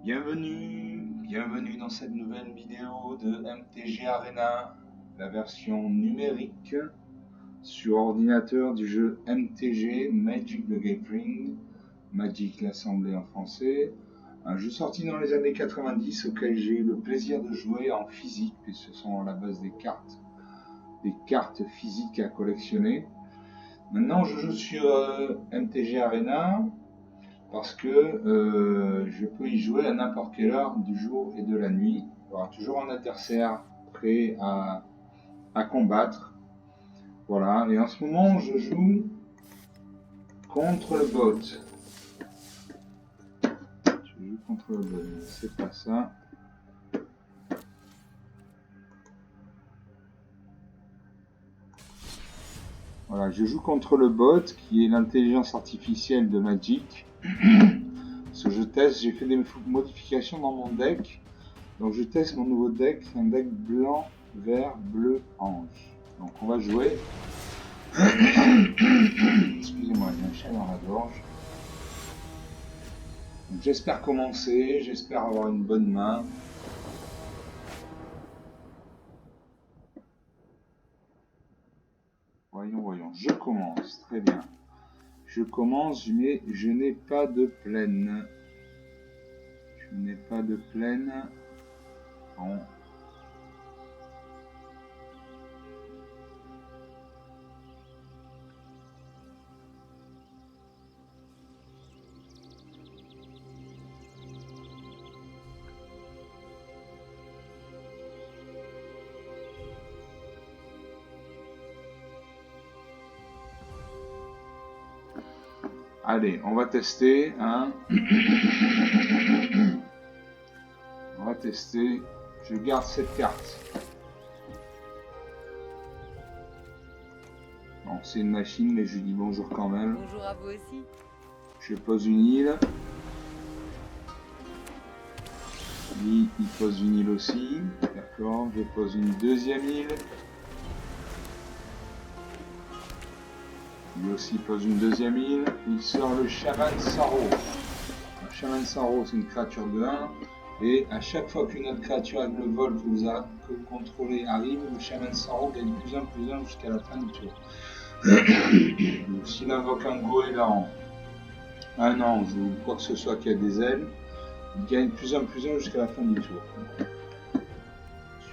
Bienvenue dans cette nouvelle vidéo de MTG Arena, la version numérique sur ordinateur du jeu MTG Magic the Gathering, Magic l'Assemblée en français, un jeu sorti dans les années 90 auquel j'ai eu le plaisir de jouer en physique, puisque ce sont à la base des cartes physiques à collectionner. Maintenant je joue sur MTG Arena, parce que je peux y jouer à n'importe quelle heure du jour et de la nuit. Il y aura toujours un adversaire prêt à combattre. Voilà, et en ce moment je joue contre le bot. Je joue contre le bot, c'est pas ça. Voilà, je joue contre le bot qui est l'intelligence artificielle de Magic. Ce que je teste, j'ai fait des modifications dans mon deck. Donc je teste mon nouveau deck, c'est un deck blanc, vert, bleu, ange. Donc on va jouer. Excusez-moi, j'ai un chat dans la gorge. J'espère commencer, j'espère avoir une bonne main. Voyons, je commence, très bien. Je commence, mais je n'ai pas de plaine. Je n'ai pas de plaine. Bon. Allez, on va tester, hein. On va tester. Je garde cette carte. Bon, c'est une machine, mais je lui dis bonjour quand même. Bonjour à vous aussi. Je pose une île. Lui, il pose une île aussi. D'accord, je pose une deuxième île. Lui aussi pose une deuxième île. Il sort le Shaman Saro. Le Shaman Saro, c'est une créature de 1. Et à chaque fois qu'une autre créature avec le vol que vous contrôlez arrive, le Shaman Saro gagne plus 1 jusqu'à la fin du tour. S'il invoque un goéland, un ange ou quoi que ce soit qui a des ailes, il gagne plus 1 jusqu'à la fin du tour.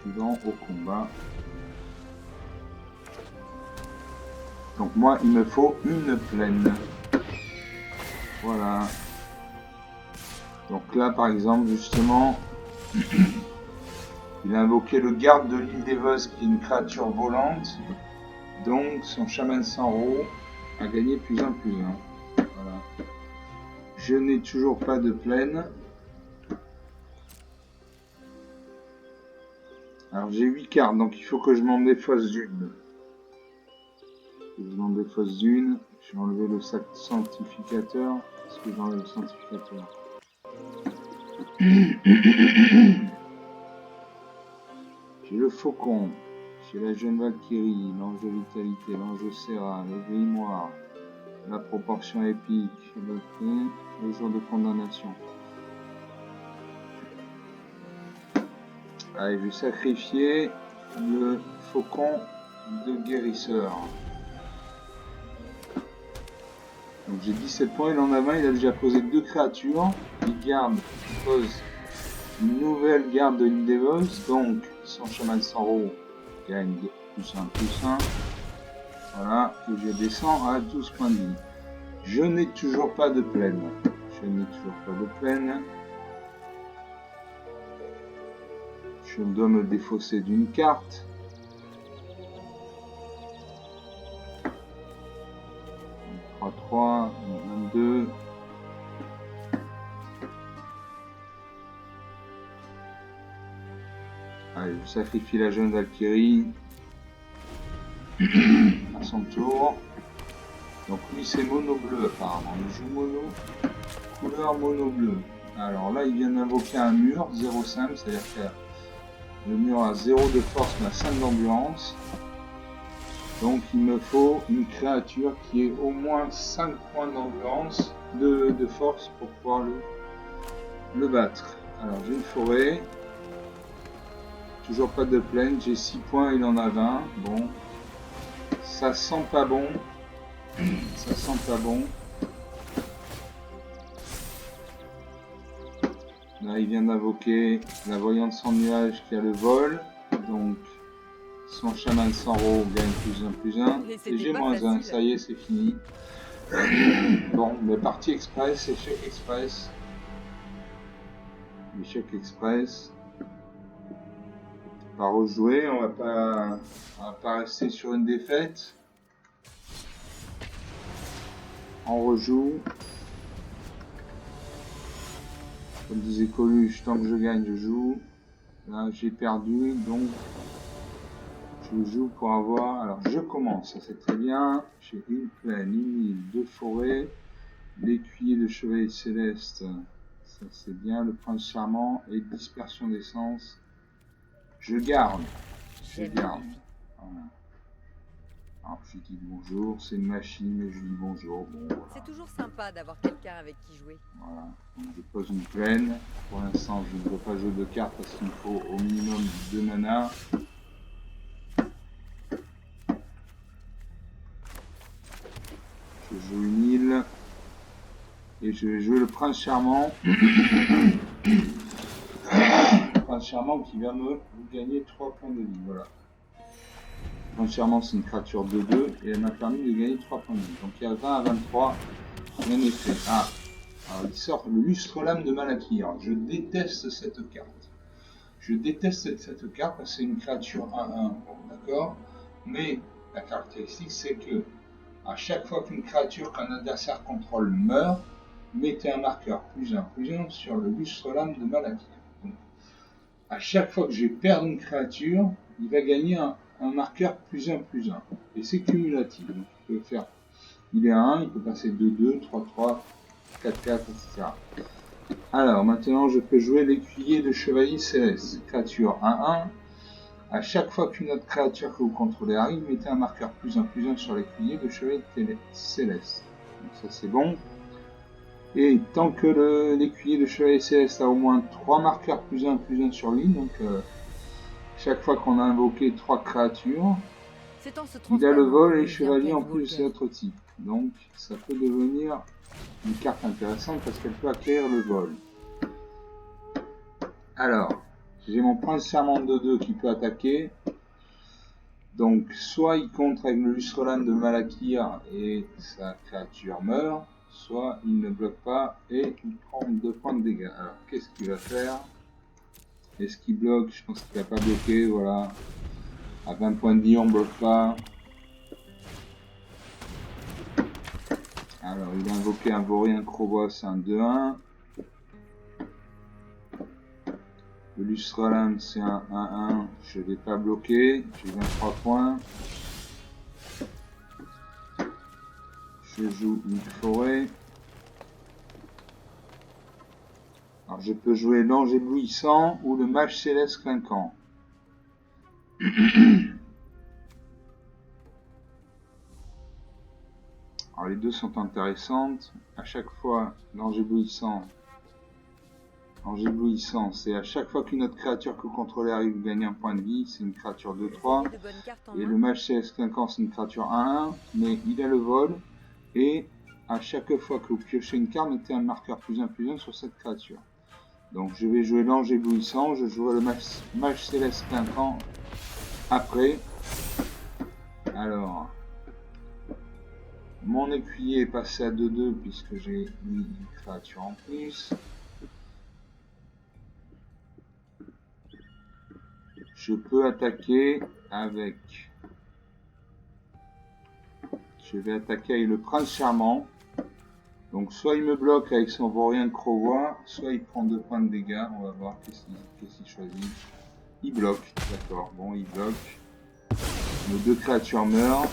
Suivant au combat. Donc moi, il me faut une plaine. Voilà. Donc là, par exemple, justement, il a invoqué le garde de l'île d'Evos, qui est une créature volante. Donc son Shaman Saro a gagné plus 1. Voilà. Je n'ai toujours pas de plaine. Alors j'ai 8 cartes, donc il faut que je m'en défausse d'une. Je m'en défausse d'une. Je vais enlever le sanctificateur. Est-ce que j'enlève le sanctificateur? J'ai le faucon. J'ai la jeune Valkyrie, l'ange de vitalité, l'ange Serra, le grimoire, la proportion épique, le jour de condamnation. Allez, je vais sacrifier le faucon de guérisseur. Donc j'ai 17 points, il en a 20, il a déjà posé 2 créatures. Il pose une nouvelle garde de l'île d'Evos, donc son Shaman Saro gagne plus 1. Voilà, et je descends à 12 points de vie. Je n'ai toujours pas de plaine. Je dois me défausser d'une carte. Donc 3, 22. Allez, je sacrifie la jeune Valkyrie à son tour. Donc lui c'est mono bleu apparemment. Il joue mono, couleur mono bleu. Alors là il vient d'invoquer un mur 0,5, c'est-à-dire que le mur a 0 de force mais a 5 d'endurance. Donc il me faut une créature qui ait au moins 5 points d'endurance, de force pour pouvoir le battre. Alors j'ai une forêt. Toujours pas de plaine. J'ai 6 points, il en a 20. Bon. Ça sent pas bon. Ça sent pas bon. Là, il vient d'invoquer la voyante sans nuage qui a le vol. Donc, son chaman sans ro gagne +1/+1. Et j'ai -1. Ça y est, c'est fini. Bon, mais partie express, échec express. Échec express. On va rejouer, on va pas rester sur une défaite. On rejoue. Comme disait Coluche, tant que je gagne, je joue. Là, j'ai perdu, donc je joue pour avoir... Alors, je commence, ça c'est très bien. J'ai une plaine, une île, 2 forêts. L'écuyer de chevalier céleste, ça c'est bien. Le prince charmant et dispersion d'essence. Je garde. Je garde. Voilà. Alors, je dis bonjour, c'est une machine, mais je dis bonjour. Bon, voilà. C'est toujours sympa d'avoir quelqu'un avec qui jouer. Voilà, donc je pose une plaine. Pour l'instant, je ne veux pas jouer de cartes parce qu'il me faut au minimum 2 mana. Je joue une île. Et je vais jouer le prince charmant. Le prince charmant qui va me gagner 3 points de vie. Voilà. Le prince charmant, c'est une créature 2/2 et elle m'a permis de gagner 3 points de vie. Donc il y a 20 à 23. En effet. Ah, alors il sort le lustre lame de Malakir. Je déteste cette carte. Je déteste cette carte parce que c'est une créature 1/1. Bon, d'accord. Mais la caractéristique, c'est que à chaque fois qu'une créature qu'un adversaire contrôle meurt, mettez un marqueur +1/+1 sur le lustre lame de Malakir. Donc, à chaque fois que je vais perdre une créature, il va gagner un marqueur +1/+1. Et c'est cumulatif. Donc, il peut faire. Il est à 1, il peut passer 2/2, 3/3, 4/4, etc. Alors, maintenant, je peux jouer l'écuyer de chevalier céleste. Créature 1/1. À chaque fois qu'une autre créature que vous contrôlez arrive, mettez un marqueur +1/+1 sur l'écuyer de chevalier céleste. Donc ça c'est bon. Et tant que l'écuyer de chevalier céleste a au moins 3 marqueurs +1/+1 sur lui, donc chaque fois qu'on a invoqué 3 créatures, il a le vol et les chevaliers en plus de ces autres types. Donc ça peut devenir une carte intéressante parce qu'elle peut acquérir le vol. Alors, j'ai mon prince charmant 2/2 qui peut attaquer. Donc, soit il contre avec le lustre lame de Malakir et sa créature meurt, soit il ne bloque pas et il prend 2 points de dégâts. Alors, qu'est-ce qu'il va faire? Est-ce qu'il bloque? Je pense qu'il va pas bloquer, voilà. À 20 points de vie, on bloque pas. Alors, il a invoqué un vaurien Krobos, un 2/1. Le lustre lame, c'est un 1/1. Je vais pas bloquer. J'ai 23 points. Je joue une forêt. Alors, je peux jouer l'ange éblouissant ou le mage céleste clinquant. Alors, les deux sont intéressantes. À chaque fois, l'ange éblouissant, c'est à chaque fois qu'une autre créature que vous contrôlez arrive, vous gagnez un point de vie. C'est une créature 2/3. Et le mage céleste clinquant, c'est une créature 1/1, mais il a le vol. Et à chaque fois que vous piochez une carte, mettez un marqueur +1/+1 sur cette créature. Donc je vais jouer l'ange éblouissant, je jouerai le mage céleste clinquant après. Alors, mon écuyer est passé à 2/2 puisque j'ai mis une créature en plus. Je peux attaquer avec... Je vais attaquer avec le prince charmant. Donc soit il me bloque avec son vaurien Crovois, soit il prend 2 points de dégâts. On va voir qu'est-ce qu'il choisit. Il bloque, d'accord, bon il bloque. Nos 2 créatures meurent.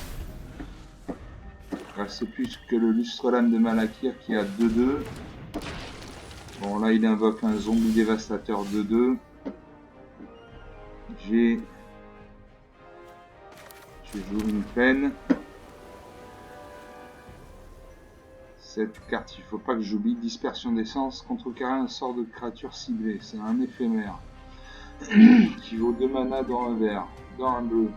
Là c'est plus que le lustre lame de Malakir qui a 2/2. Bon là il invoque un zombie dévastateur 2/2. Je joue une peine. Cette carte, il faut pas que j'oublie. Dispersion d'essence, contrecarrer un sort de créature ciblée. C'est un éphémère. Qui vaut 2 mana dans un vert, dans un bleu.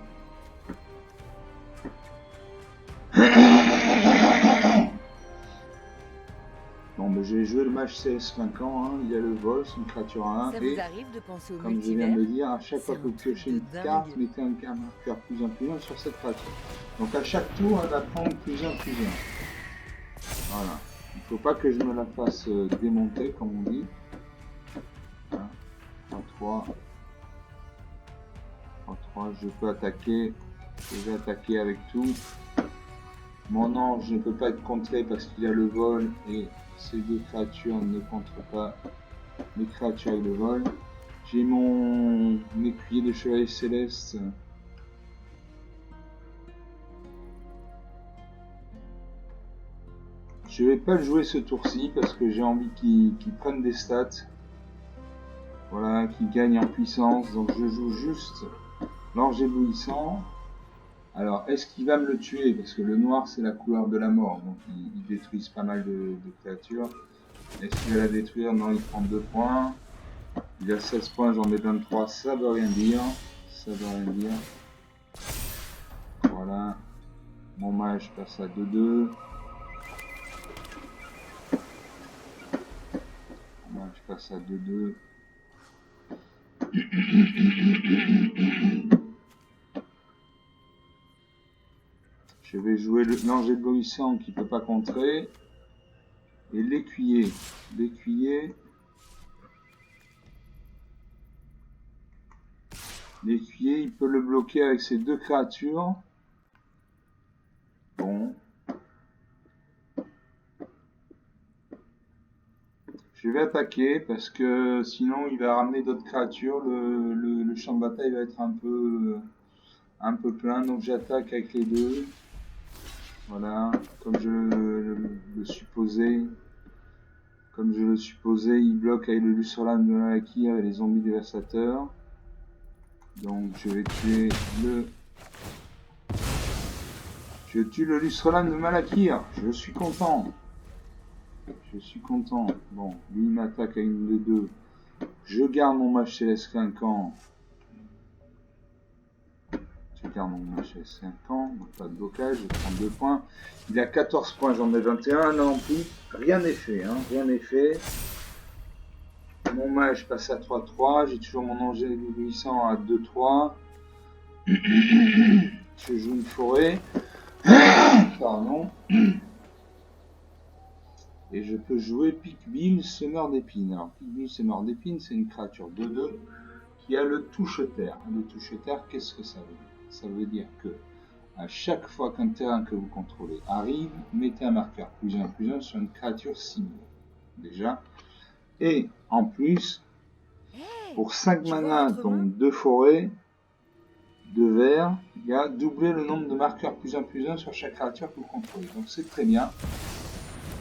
Bon, ben, j'ai joué le match CS 5 ans, hein. Il y a le vol, c'est une créature à 1. Ça Et, vous arrive de penser au comme je viens de multivers? le dire, à chaque fois C'est que vous un truc piochez de une dingue. carte, mettez un marqueur plus 1 sur cette créature. Donc à chaque tour, elle va prendre plus 1. Voilà. Il ne faut pas que je me la fasse démonter, comme on dit. Voilà. 3-3. 3-3, je peux attaquer. Je vais attaquer avec tout. Mon ange ne peut pas être contré parce qu'il y a le vol et ces deux créatures ne contrent pas les créatures avec le vol. J'ai mon écuyer de chevalier céleste. Je vais pas le jouer ce tour-ci parce que j'ai envie qu'il prenne des stats. Voilà, qu'il gagne en puissance. Donc je joue juste l'ange éblouissant. Alors, est-ce qu'il va me le tuer? Parce que le noir, c'est la couleur de la mort. Donc, il détruise pas mal de créatures. Est-ce qu'il va la détruire? Non, il prend 2 points. Il a 16 points, j'en mets 23. Ça veut rien dire. Ça veut rien dire. Voilà. Mon mage passe à 2-2. Mon mage passe à 2-2. Je vais jouer l'ange éblouissant qui ne peut pas contrer. Et l'écuyer. L'écuyer, il peut le bloquer avec ses 2 créatures. Bon. Je vais attaquer parce que sinon il va ramener d'autres créatures. Le champ de bataille va être un peu plein. Donc j'attaque avec les 2. Voilà, comme je le supposais. Comme je le supposais, il bloque avec le Lucerlame de Malakir et les zombies dévastateurs. Donc je vais tuer le... Je tue le Lucerlame de Malakir. Je suis content. Je suis content. Bon, lui il m'attaque avec une de 2. Je garde mon mage céleste clinquant. Je garde mon mage céleste clinquant. Pas de blocage, je prends 2 points. Il a 14 points, j'en ai 21. Non plus. Rien n'est fait, hein. Rien n'est fait. Mon mage passe à 3-3. J'ai toujours mon ange éblouissant à 2-3. Je joue une forêt. Pardon. Et je peux jouer Pique-Bill, semeur d'épines. Alors, Pique-Bill, semeur d'épines, c'est une créature 2-2 qui a le touche-terre. Le touche-terre, qu'est-ce que ça veut dire? Ça veut dire que à chaque fois qu'un terrain que vous contrôlez arrive, mettez un marqueur +1/+1 sur une créature cible. Déjà. Et en plus, pour 5 mana, donc 2 forêts, 2 verts, il y a doublé le nombre de marqueurs +1/+1 sur chaque créature que vous contrôlez. Donc c'est très bien.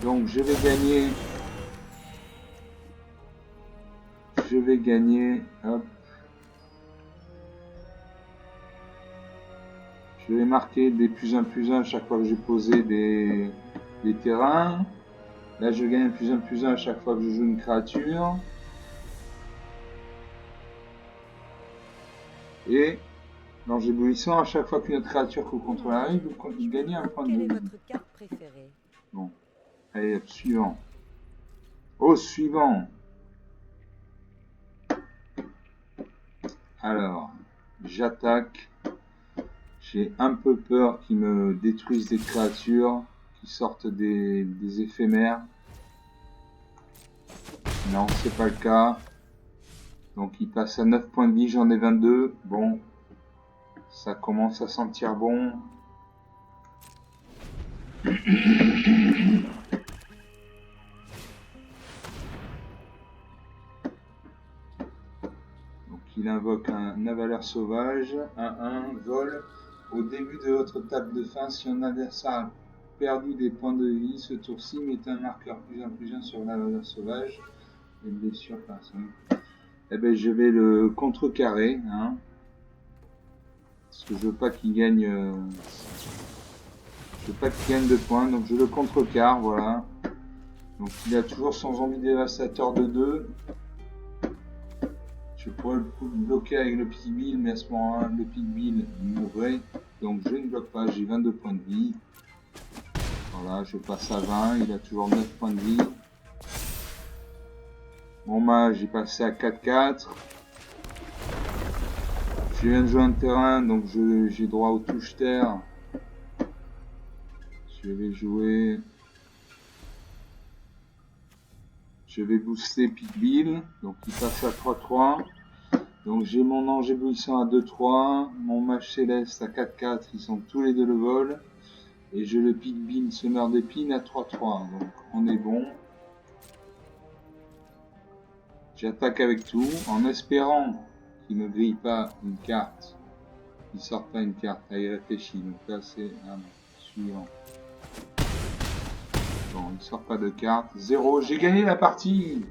Donc je vais gagner, hop. Je vais marquer des +1/+1 chaque fois que j'ai posé des terrains. Là je gagne un +1/+1 à chaque fois que je joue une créature. Et l'ange éblouissant, à chaque fois qu'une autre créature que vous contrôlez arrive, vous gagnez un point de vie. Quelle est votre carte préférée? Bon. Allez, hop, suivant. Au suivant. Alors, j'attaque. J'ai un peu peur qu'ils me détruisent des créatures, qui sortent des éphémères. Non, c'est pas le cas. Donc il passe à 9 points de vie, j'en ai 22. Bon, ça commence à sentir bon. Donc il invoque un avaleur sauvage, 1-1, vol. Au début de votre table de fin, si un adversaire a perdu des points de vie, ce tour-ci, mettez un marqueur +1/+1 sur l'avaleur sauvage. Les blessures personne. Eh ben je vais le contrecarrer, hein. Parce que je veux pas qu'il gagne. Je veux pas qu'il gagne de points, donc je le contrecarre, voilà. Donc il a toujours son zombie dévastateur de 2. Je pourrais le bloquer avec le Pig Bill, mais à ce moment-là, le Pig Bill mourrait. Donc je ne bloque pas, j'ai 22 points de vie. Voilà, je passe à 20, il a toujours 9 points de vie. Mon mage est passé à 4-4. Je viens de jouer un terrain, donc j'ai droit aux touches terre. Je vais jouer... Je vais booster Pig Bill, donc il passe à 3-3. Donc j'ai mon ange éblouissant à 2-3, mon mage céleste à 4-4, ils sont tous les deux le vol. Et j'ai le Pig Bill semeur d'épines à 3-3, donc on est bon. J'attaque avec tout, en espérant qu'il ne grille pas une carte. Il sort pas une carte, là il réfléchit, donc là c'est un suivant. Bon, il sort pas de carte, 0, j'ai gagné la partie.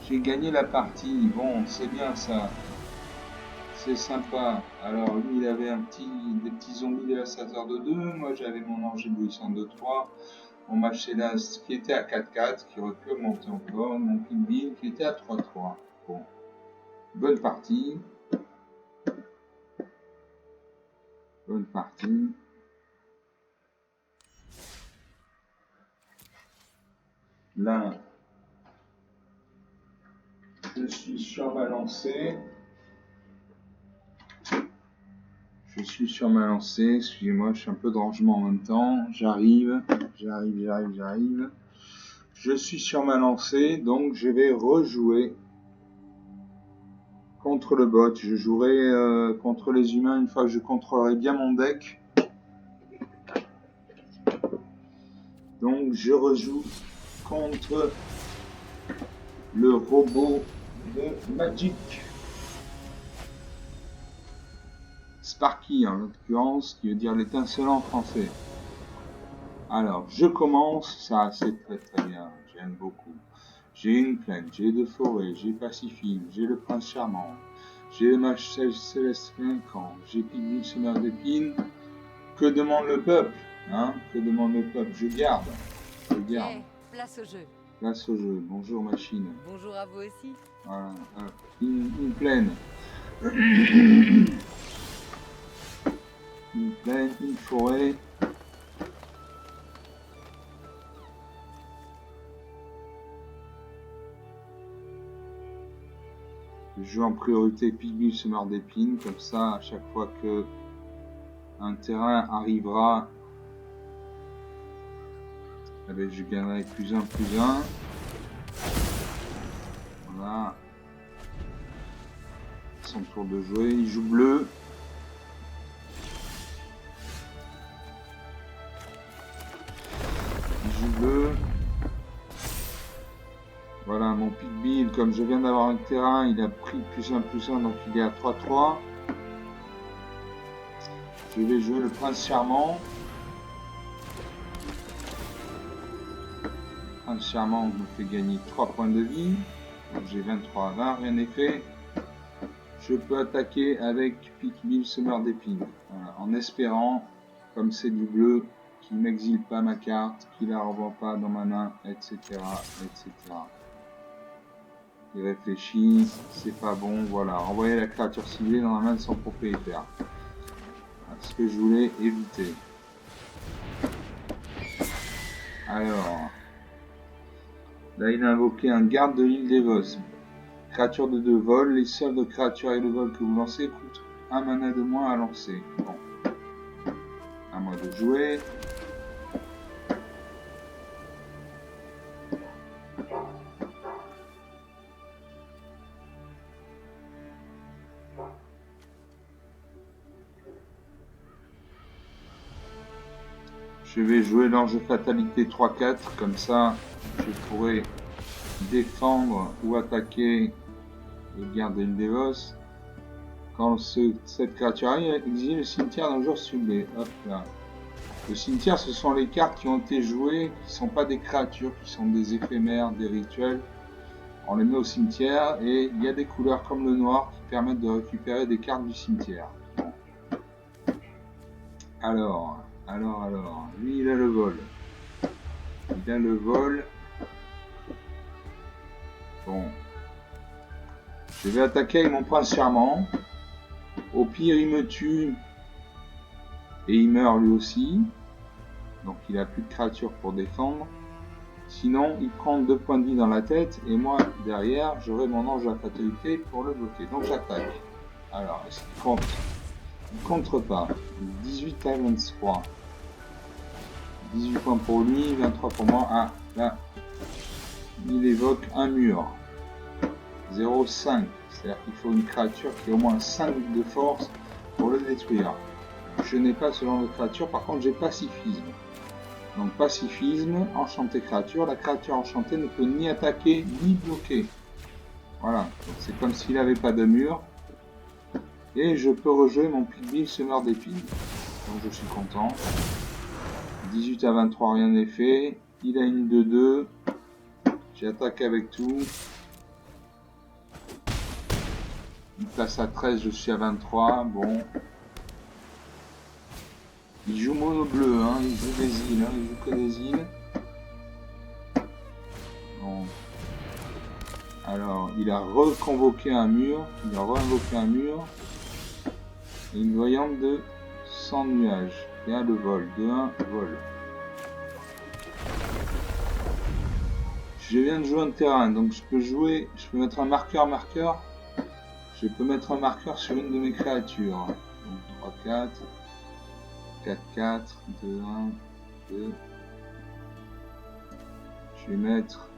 J'ai gagné la partie, bon c'est bien ça. C'est sympa. Alors lui il avait des petits zombies dévastateurs de 2, moi j'avais mon ange éblouissant de 3, mon mage céleste qui était à 4-4, qui aurait pu augmenter encore, mon Pig Bill qui était à 3-3. Bon, bonne partie. Bonne partie. Là, je suis sur ma lancée. Je suis sur ma lancée. Excusez-moi, je suis un peu de rangement en même temps. J'arrive. Je suis sur ma lancée, donc je vais rejouer contre le bot. Je jouerai contre les humains une fois que je contrôlerai bien mon deck. Donc je rejoue contre le robot de Magic. Sparky en l'occurrence, qui veut dire l'étincelant en français. Alors, je commence, ça c'est très bien, j'aime beaucoup. J'ai une plaine, j'ai deux forêts, j'ai Pacifique, j'ai le prince charmant, j'ai le mage céleste clinquant, j'ai Pig Bill semeur d'épines. Que demande le peuple, hein? Que demande le peuple? Je garde. Okay, place au jeu. Place au jeu. Bonjour machine. Bonjour à vous aussi. Voilà. Une plaine. Une plaine, une forêt. Je joue en priorité Pig Bill semeur d'épines, comme ça à chaque fois que un terrain arrivera, eh bien, je gagnerai +1, +1. Voilà. Son tour de jouer, il joue bleu. Il joue bleu. Voilà, mon Pig Bill, comme je viens d'avoir un terrain, il a pris +1, +1, donc il est à 3-3. Je vais jouer le prince charmant. Le prince charmant me fait gagner 3 points de vie. Donc j'ai 23 à 20, rien n'est fait. Je peux attaquer avec Pig Bill semeur d'épines. Voilà, en espérant, comme c'est du bleu, qu'il m'exile pas ma carte, qu'il la renvoie pas dans ma main, etc. etc. Il réfléchit, c'est pas bon, voilà, renvoyer la créature ciblée dans la main de son propriétaire. Voilà, ce que je voulais éviter. Alors, là il a invoqué un garde de l'île d'Evos. Créature de 2 vols, les seules créatures avec le vol que vous lancez coûtent 1 mana de moins à lancer. Bon, à moi de jouer. Je vais jouer l'ange de fatalité 3-4, comme ça je pourrai défendre ou attaquer les gardes de l'île d'Evos. Quand cette créature arrive, exile le cimetière d'un joueur ciblé. Hop là. Le cimetière, ce sont les cartes qui ont été jouées, qui ne sont pas des créatures, qui sont des éphémères, des rituels. On les met au cimetière et il y a des couleurs comme le noir qui permettent de récupérer des cartes du cimetière. Bon. Alors, lui il a le vol. Il a le vol. Bon. Je vais attaquer avec mon prince charmant. Au pire, il me tue. Et il meurt lui aussi. Donc il a plus de créatures pour défendre. Sinon, il prend 2 points de vie dans la tête. Et moi, derrière, j'aurai mon ange à fatalité pour le bloquer. Donc j'attaque. Alors, est-ce qu'il compte? Il ne contre pas. 18 à 23. 18 points pour lui, 23 pour moi. Ah, là, il évoque un mur. 0,5. C'est-à-dire qu'il faut une créature qui a au moins 5 de force pour le détruire. Je n'ai pas ce genre de créature, par contre j'ai pacifisme. Donc pacifisme, enchanté créature. La créature enchantée ne peut ni attaquer ni bloquer. Voilà, c'est comme s'il n'avait pas de mur. Et je peux rejouer mon Pigville semeur d'épines. Donc je suis content. 18 à 23, rien n'est fait. Il a une 2-2. J'attaque avec tout. Il passe à 13, je suis à 23. Bon. Il joue mono bleu, hein. Il joue des îles, hein. Il joue que des îles. Bon. Alors, il a reconvoqué un mur. Il a re-invoqué un mur. Et une voyante de 100 nuages. Et un de vol. De 1 vol. Je viens de jouer un terrain, donc je peux mettre un marqueur. Je peux mettre un marqueur sur une de mes créatures. Donc 3, 4, 4, 2, 1, 2. Je vais mettre...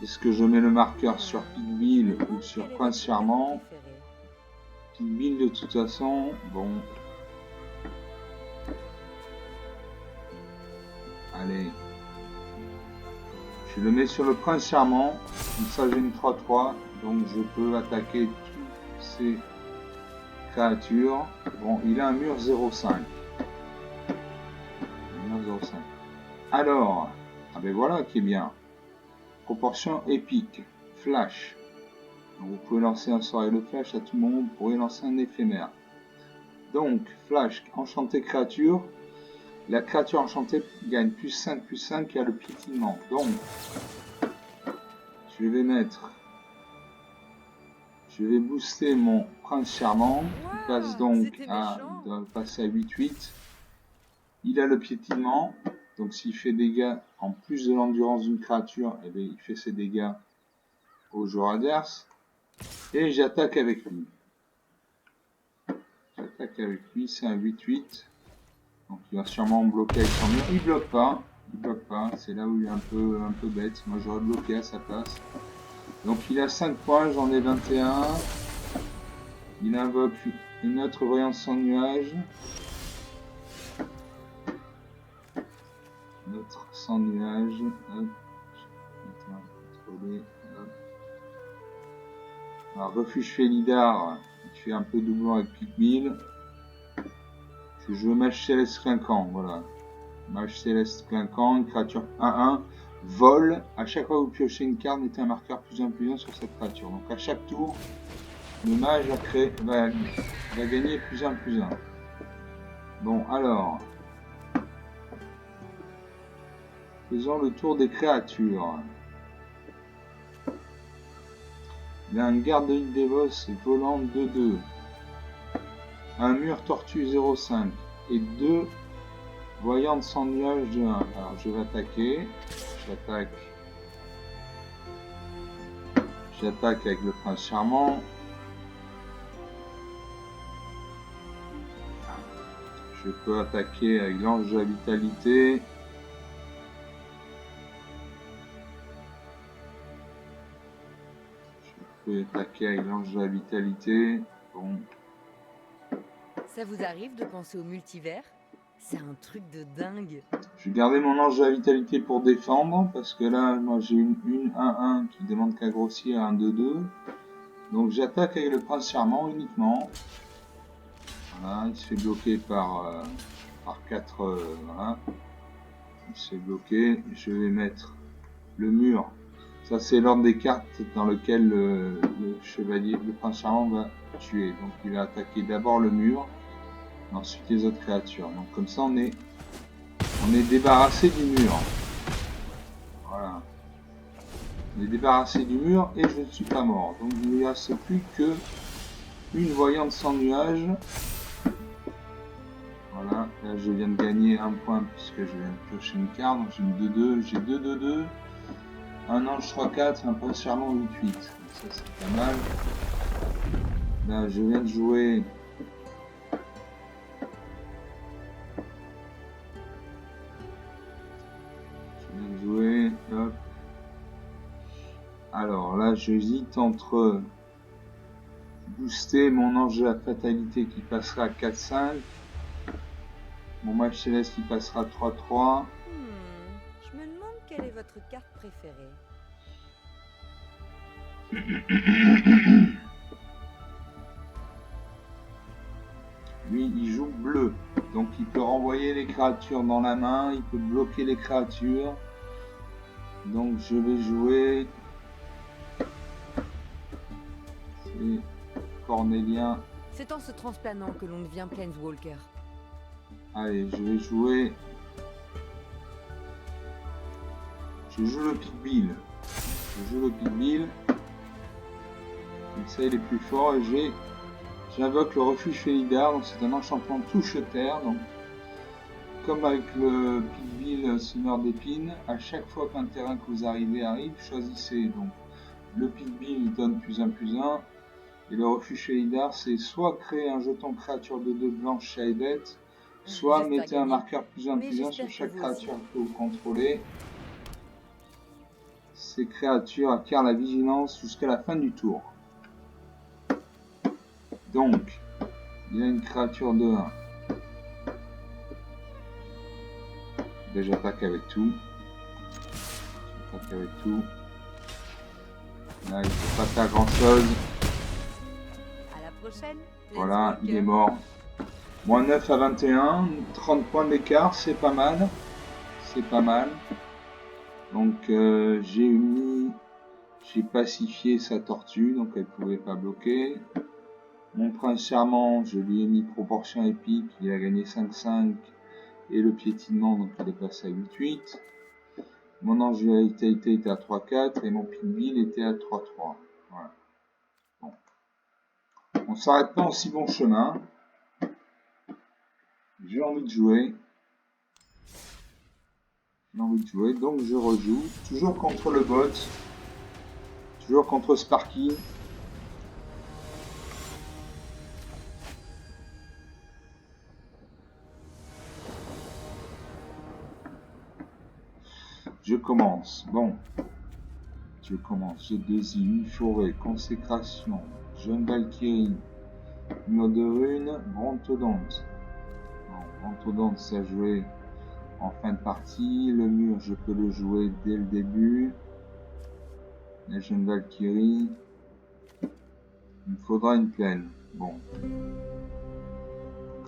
Est-ce que je mets le marqueur sur Pigville ou sur Prince Charmant? Pigville de toute façon, bon... Allez. Je le mets sur le Prince Charmant. Comme ça j'ai une 3-3. Donc je peux attaquer toutes ces créatures. Bon, il a un mur 0,5. Mur 0,5. Alors, ah ben voilà qui est bien. Proportion épique. Flash. Donc vous pouvez lancer un sort et le flash à tout moment. Vous pourrez lancer un éphémère. Donc, flash, enchanté créature. La créature enchantée gagne plus 5 et a le piétinement. Donc, je vais booster mon prince charmant. Il passe donc à 8-8. Il a le piétinement. Donc s'il fait dégâts en plus de l'endurance d'une créature, eh bien, il fait ses dégâts au joueur adverse. Et j'attaque avec lui. C'est un 8-8. Donc il va sûrement bloquer avec son mur. Il bloque pas. C'est là où il est un peu bête. Moi j'aurais bloqué à sa place. Donc il a 5 points, j'en ai 21. Il invoque une autre voyante sans nuage. Notre sans nuage. Hop. Hop. Alors refuge Félidar. Il fait un peu doublon avec Pigville. Je joue Mage Céleste Clinquant, voilà. Mage Céleste Clinquant, une créature 1-1, vol. À chaque fois que vous piochez une carte, mettez un marqueur +1/+1 sur cette créature. Donc à chaque tour, le mage va gagner +1/+1. Bon, alors. Faisons le tour des créatures. Il a un garde de l'île d'Evos volant 2-2. Un mur tortue 0,5 et 2 voyantes sans nuage de 1. Alors je vais attaquer. J'attaque avec le prince charmant. Je peux attaquer avec l'ange de la vitalité. Je peux attaquer avec l'ange de la vitalité. Bon. Ça vous arrive de penser au multivers? C'est un truc de dingue. Je vais garder mon ange de la vitalité pour défendre, parce que là, moi j'ai une 1-1 qui demande qu'à grossir à un 2-2. Donc j'attaque avec le prince charmant uniquement. Voilà, il se fait bloquer par 4. Voilà. Il se fait bloquer. Je vais mettre le mur. Ça c'est l'ordre des cartes dans lequel le chevalier, le prince charmant va tuer. Donc il va attaquer d'abord le mur. Ensuite les autres créatures. Donc comme ça on On est débarrassé du mur. Voilà. On est débarrassé du mur et je ne suis pas mort. Donc il ne me reste plus que une voyante sans nuage. Voilà, là je viens de gagner un point puisque je viens de piocher une carte. Donc j'ai une 2-2, j'ai 2-2-2. Un ange 3-4, un prince charmant 8-8. Donc ça c'est pas mal. Là je viens de jouer. Hop. Alors là j'hésite entre booster mon ange de la fatalité qui passera à 4-5. Mon mage céleste qui passera à 3-3. Je me demande quelle est votre carte préférée. Lui il joue bleu. Donc il peut renvoyer les créatures dans la main. Il peut bloquer les créatures. Donc je vais jouer... C'est Cornélien. C'est en se transplanant que l'on devient Planeswalker. Allez, je vais jouer... Je joue le Pig Bill. Je joue le Pig Bill. Comme ça, il est plus fort. Et j'invoque le refuge Félidar. Donc, c'est un enchantement touche-terre. Donc, comme avec le Pig Bill semeur d'épines, à chaque fois qu'un terrain que vous arrive, choisissez. Donc, le Pig Bill donne +1/+1. Et le refuge Félidar, c'est soit créer un jeton créature de 2 blanches chez les bêtes, soit mettez un marqueur +1/+1 sur chaque créature que vous contrôlez. Ces créatures acquièrent la vigilance jusqu'à la fin du tour. Donc, il y a une créature de 1. Déjà j'attaque avec tout. J'attaque avec tout. Là, il ne peut pas faire grand chose. À la prochaine. Voilà, il est mort. Moins 9 à 21, 30 points d'écart, c'est pas mal. C'est pas mal. Donc j'ai pacifié sa tortue, donc elle pouvait pas bloquer. Mon prince charmant, je lui ai mis proportion épique, il a gagné 5-5 et le piétinement, donc il est passé à 8-8. Mon ange de la vitalité était à 3-4 et mon Pig Bill était à 3-3. Voilà. Bon. On s'arrête pas en si bon chemin. J'ai envie de jouer. Donc je rejoue. Toujours contre le bot. Toujours contre Sparky. Je commence. Bon. Je commence. J'ai 2 îles, une forêt, consécration, jeune Valkyrie, mur de runes, Brontodonte. Brontodonte, ça a joué en fin de partie. Le mur, je peux le jouer dès le début. La jeune Valkyrie. Il me faudra une plaine. Bon.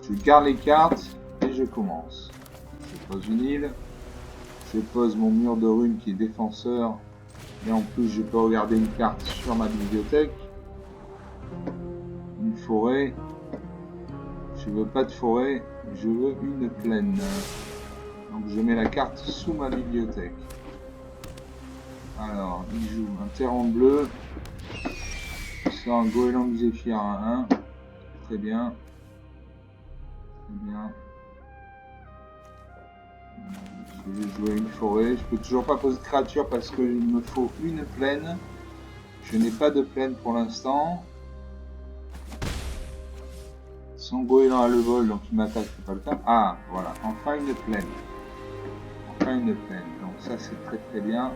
Je garde les cartes et je commence. Je pose une île. Je pose mon mur de runes qui est défenseur. Et en plus, je peux regarder une carte sur ma bibliothèque. Une forêt. Je veux pas de forêt, je veux une plaine. Donc je mets la carte sous ma bibliothèque. Alors, il joue un terrain bleu. C'est un goéland Zéphyr à 1. Très bien. Très bien. Je vais jouer une forêt. Je peux toujours pas poser de créature parce qu'il me faut une plaine. Je n'ai pas de plaine pour l'instant. Son goéland a le vol, donc il m'attaque, c'est pas le cas. Ah, voilà, enfin une plaine. Enfin une plaine. Donc ça c'est très très bien.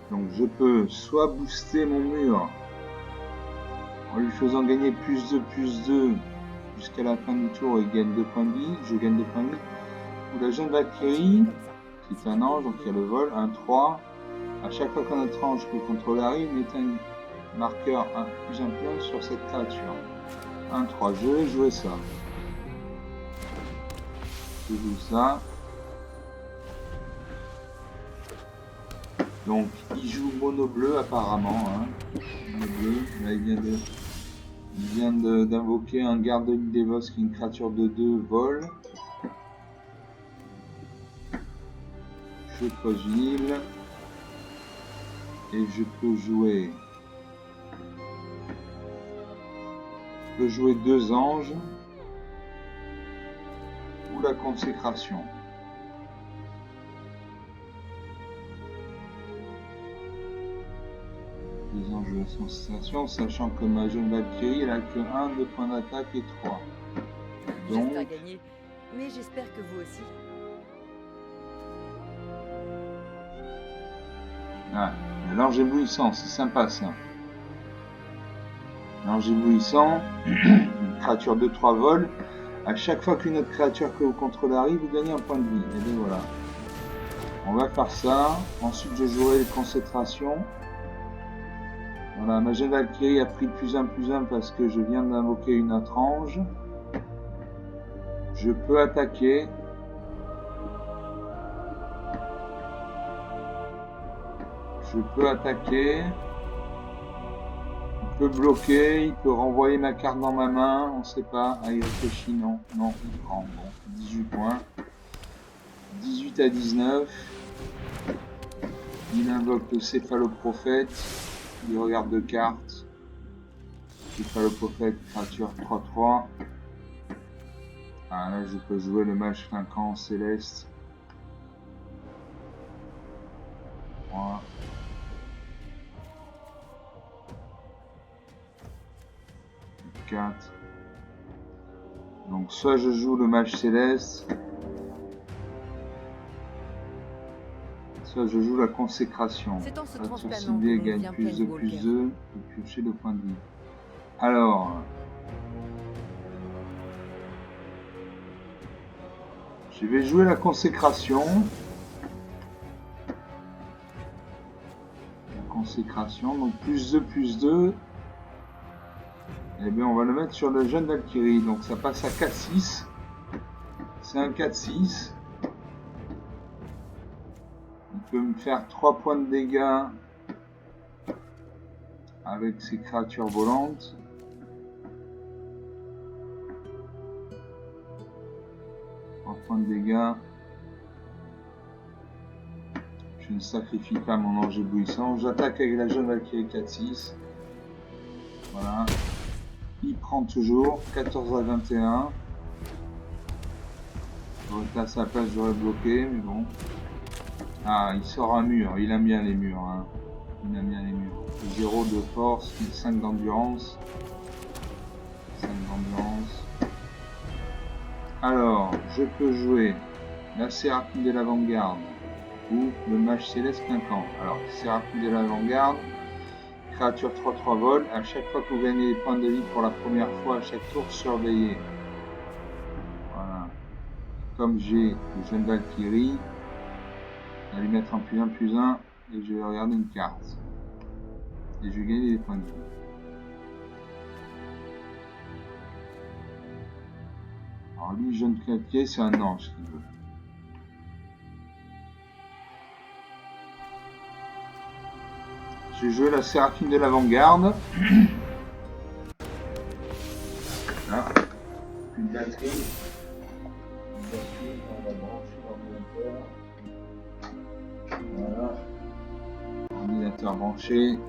Donc je peux soit booster mon mur en lui faisant gagner +2/+2 jusqu'à la fin du tour et il gagne 2 points de vie, je gagne 2 points de vie. Ou la jeune Valkyrie, qui est un ange, donc il y a le vol, un 3. À chaque fois qu'un autre ange peut contrôler arrive, mettez un marqueur +1/+1 sur cette créature. 1-3, je vais jouer ça. Je joue ça. Donc il joue mono bleu apparemment. Hein. Là, il vient d'invoquer un garde de l'île d'Evos qui est une créature de 2 vol. Je pose une île. Et je peux jouer. Je peux jouer 2 anges. Ou la consécration. 2 anges de la consécration, sachant que ma jeune Valkyrie, elle a que 1, 2 points d'attaque et 3. Donc... J'espère gagner, mais j'espère que vous aussi. Ah, l'ange éblouissant, c'est sympa ça. L'ange éblouissant, une créature de 3 vols. À chaque fois qu'une autre créature que vous contrôlez arrive, vous gagnez un point de vie. Et bien voilà. On va faire ça. Ensuite, je jouerai les concentrations. Voilà, ma jeune Valkyrie a pris +1/+1 parce que je viens d'invoquer une autre ange. Je peux attaquer. Il peut bloquer, il peut renvoyer ma carte dans ma main, on sait pas. Ah, il réfléchit, non, il prend. Bon, 18 points. 18 à 19. Il invoque le céphaloprophète. Il regarde 2 cartes. Céphaloprophète, créature 3/3. Ah, là, je peux jouer le mage flinquant céleste. 3. Donc soit je joue le mage céleste, soit je joue la consécration. C'est en se Créature transplanant ciblée que l'on gagne devient +2/+2 Planeswalker. et piocher 2 points de vie. Alors, je vais jouer la consécration. Donc +2/+2. Et bien on va le mettre sur le jeune Valkyrie. Donc ça passe à 4/6. C'est un 4/6. Il peut me faire 3 points de dégâts avec ses créatures volantes. 3 points de dégâts. Je ne sacrifie pas mon ange éblouissant. J'attaque avec la jeune Valkyrie 4/6. Voilà. Il prend toujours 14 à 21. J'aurais été à sa place, j'aurais bloqué, mais bon. Ah, il sort un mur. Il aime bien les murs. Hein. Il aime bien les murs. 0 de force, 5 d'endurance. 5 d'endurance. Alors, je peux jouer la Séraphine de l'Avant-Garde ou le mage céleste clinquant. Alors, Séraphine de l'Avant-Garde, créature 3/3 vol. À chaque fois que vous gagnez des points de vie pour la première fois à chaque tour, surveillez. Voilà. Comme j'ai le jeune Valkyrie, je vais lui mettre un +1/+1 et je vais regarder une carte. Et je vais gagner des points de vie. Alors lui, jeune clapier, c'est un ange qu'il veut. Je joue la Séraphine de l'Avant-Garde. Là, une batterie. On va brancher l'ordinateur. Voilà. Ordinateur branché.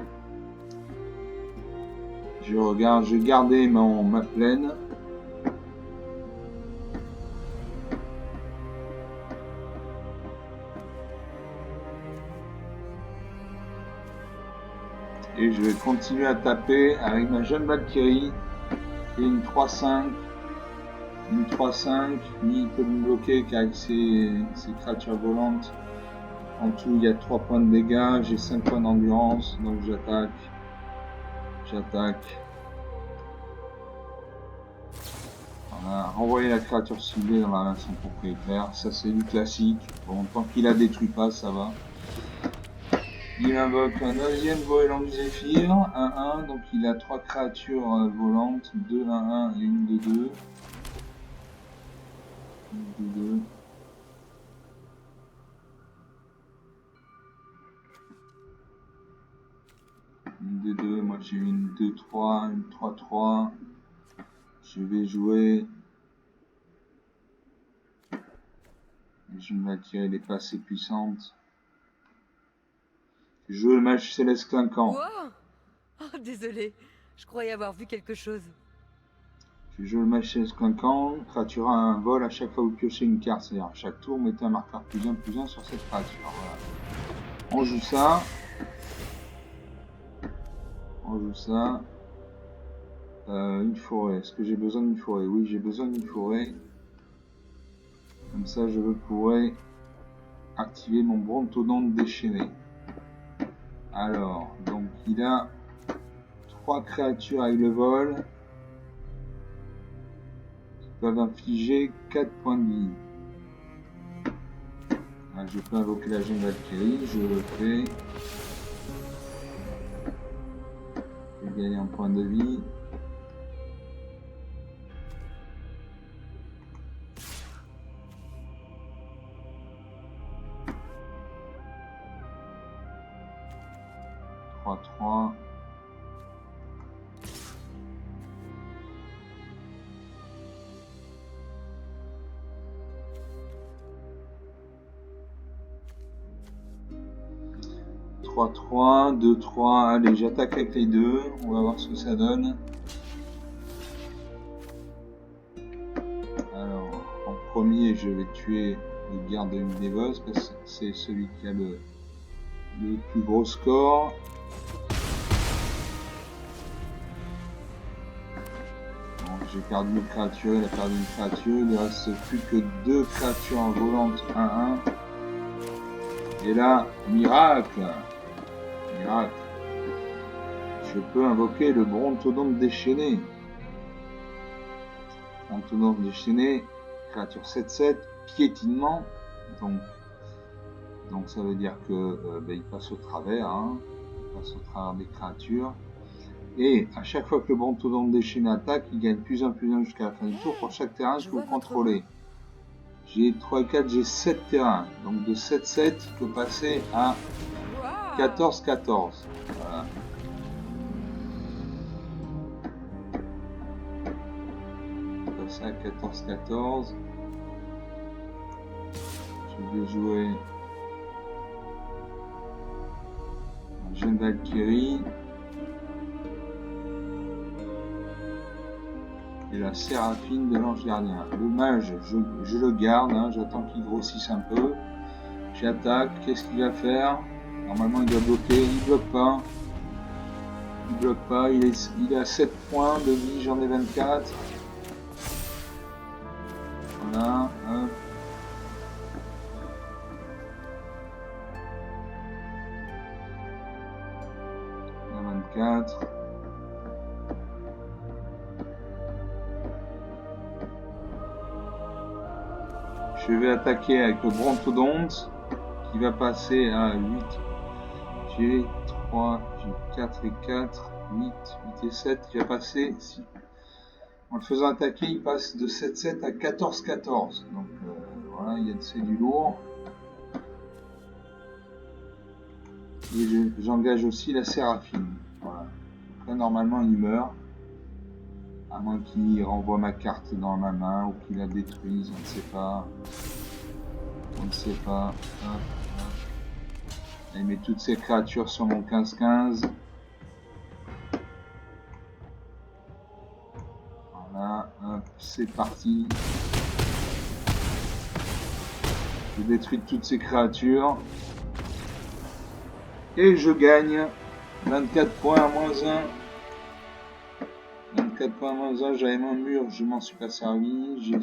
Je regarde, je vais garder ma plaine. Et je vais continuer à taper avec ma jeune Valkyrie. Et une 3/5. Une 3/5. Lui, il peut me bloquer qu'avec ses créatures volantes. En tout, il y a 3 points de dégâts. J'ai 5 points d'endurance. Donc j'attaque. Voilà. Renvoyer la créature ciblée dans la main de son propriétaire. Ça, c'est du classique. Bon, tant qu'il la détruit pas, ça va. Il invoque un 9e goéland du Zéphyr, 1/1, donc il a 3 créatures volantes, 2 1/1 et une de 2. Une 2-2, moi j'ai une 2-3, une 3-3. Je vais jouer. Je vais tirer les pas assez puissantes. Je joue le mage céleste clinquant. Wow. Oh, désolé. Je croyais avoir vu quelque chose. Je joue le mage céleste clinquant. Créature a un vol à chaque fois que vous piochez une carte. C'est-à-dire à chaque tour, mettez un marqueur +1/+1 sur cette créature. Voilà. On joue ça. On joue ça. Une forêt. Est-ce que j'ai besoin d'une forêt? Oui, j'ai besoin d'une forêt. Comme ça, je pourrais activer mon brontodonte déchaîné. Alors, donc il a 3 créatures avec le vol qui peuvent infliger 4 points de vie. Alors, je peux invoquer la jeune Valkyrie, je le fais. Je vais gagner un point de vie. Trois, 3. Trois, 3, 2, 3. Allez, j'attaque avec les deux. On va voir ce que ça donne. Alors, en premier, je vais tuer le garde de Mdevos parce que c'est celui qui a le plus gros score. Bon, j'ai perdu une créature, il a perdu une créature. Il ne reste plus que 2 créatures en volante 1-1. Et là, miracle! Miracle! Je peux invoquer le brontodonte déchaîné. Brontodonte déchaîné, créature 7-7, piétinement. Donc ça veut dire que il passe au travers, hein. Il passe au travers des créatures. Et à chaque fois que le brontodonte déchaîné attaque, il gagne +1/+1 jusqu'à la fin du tour pour chaque terrain que vous contrôlez. J'ai 3 et 4, j'ai 7 terrains. Donc de 7-7, il peut passer à 14-14. Voilà. Ça à 14-14. Je vais jouer un jeune Valkyrie et la Séraphine de l'Ange Gardien. Le mage, je le garde, hein, j'attends qu'il grossisse un peu. J'attaque, qu'est-ce qu'il va faire? Normalement il doit bloquer, il bloque pas. Il bloque pas, il est à 7 points de vie, j'en ai 24. Voilà, hop. Il y a 24. Je vais attaquer avec le brontodonte qui va passer à 8. J'ai 3, j'ai 4 et 4, 8 et 7 qui va passer. En le faisant attaquer, il passe de 7-7 à 14-14. Donc voilà, c'est du lourd. Et j'engage aussi la Séraphine. Voilà. Après, normalement, il meurt. À moins qu'il renvoie ma carte dans ma main ou qu'il la détruise, on ne sait pas. On ne sait pas. Hop, hop. Il met toutes ces créatures sur mon 15-15. Voilà, hop, c'est parti. Je détruis toutes ces créatures. Et je gagne 24 points à -1. 24 points à -1, j'avais mon mur, je m'en suis pas servi. Je me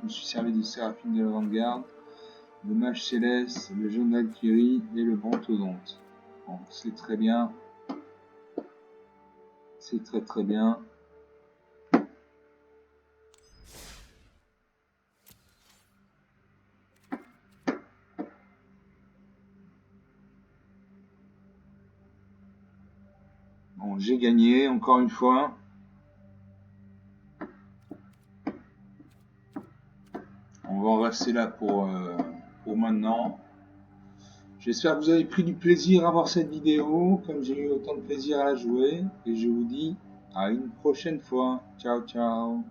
suis servi de Séraphine de l'avant-garde, le mage céleste, le jeune Valkyrie et le brontodonte. Bon, c'est très bien. C'est très très bien. Bon, j'ai gagné encore une fois. On va en rester là pour maintenant. J'espère que vous avez pris du plaisir à voir cette vidéo, comme j'ai eu autant de plaisir à la jouer. Et je vous dis à une prochaine fois. Ciao, ciao.